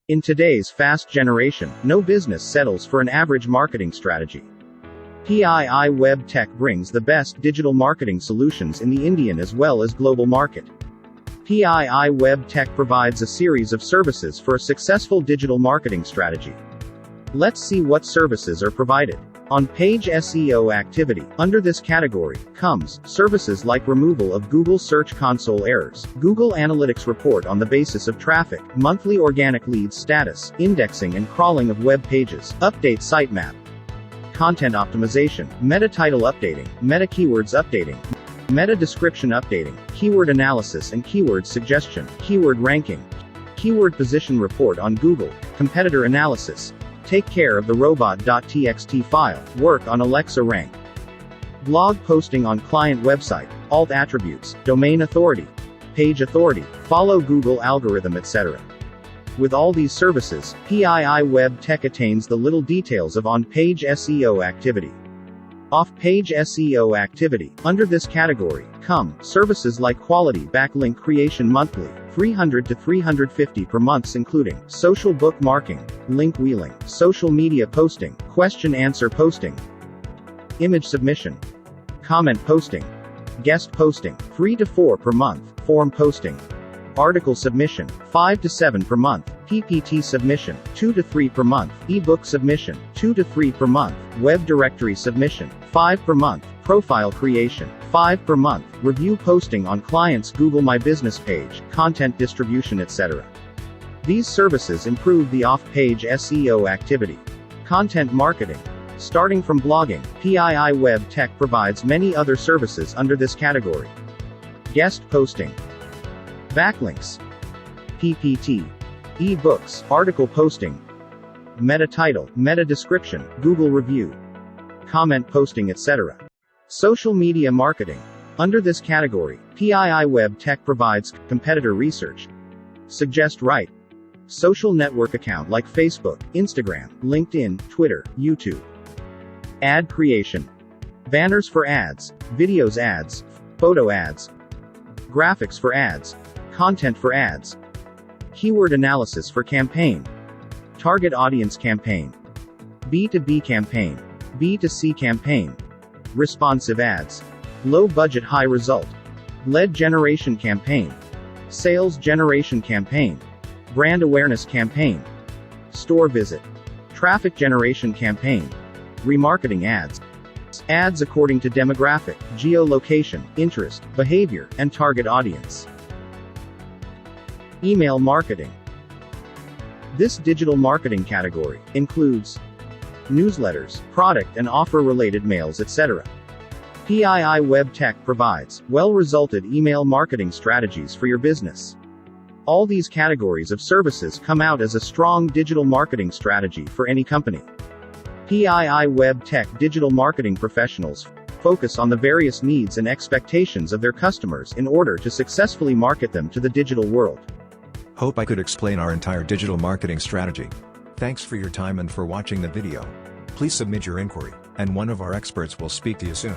In today's fast generation, no business settles for an average marketing strategy. Piiwebtech brings the best digital marketing solutions in the Indian as well as global market. Piiwebtech provides a series of services for a successful digital marketing strategy. Let's see what services are provided. On-page SEO activity. Under this category comes services like removal of Google Search Console errors, Google Analytics report on the basis of traffic, monthly organic leads status, indexing and crawling of web pages, update sitemap, content optimization, meta title updating, meta keywords updating, meta description updating, keyword analysis and keyword suggestion, keyword ranking, keyword position report on Google, competitor analysis, take care of the robot.txt file, work on Alexa rank, blog posting on client website, alt attributes, domain authority, page authority, follow Google algorithm etc. With all these services, Piiwebtech attains the little details of on-page SEO activity. Off-page SEO activity. Under this category come services like quality backlink creation monthly, 300 to 350 per month including social bookmarking, link wheeling, social media posting, question-answer posting, image submission, comment posting, guest posting, 3 to 4 per month, form posting, article submission, 5 to 7 per month, PPT submission, 2 to 3 per month, ebook submission, 2 to 3 per month, web directory submission, 5 per month, profile creation, 5 per month, review posting on client's Google My Business page, content distribution etc. These services improve the off-page SEO activity. Content marketing. Starting from blogging, Piiwebtech provides many other services under this category. Guest posting, backlinks, PPT, e-books, article posting, meta title, meta description, Google review, comment posting etc. Social media marketing. Under this category, Piiwebtech provides competitor research, suggest right, social network account like Facebook, Instagram, LinkedIn, Twitter, YouTube, ad creation, banners for ads, videos ads, photo ads, graphics for ads, content for ads, keyword analysis for campaign, target audience campaign, B2B campaign, B2C campaign, responsive ads, low budget high result, lead generation campaign, sales generation campaign, brand awareness campaign, store visit, traffic generation campaign, remarketing ads, ads according to demographic, geolocation, interest, behavior, and target audience. Email marketing. This digital marketing category includes newsletters, product and offer-related mails etc. Piiwebtech provides well-resulted email marketing strategies for your business. All these categories of services come out as a strong digital marketing strategy for any company. Piiwebtech digital marketing professionals focus on the various needs and expectations of their customers in order to successfully market them to the digital world. Hope I could explain our entire digital marketing strategy. Thanks for your time and for watching the video. Please submit your inquiry, and one of our experts will speak to you soon.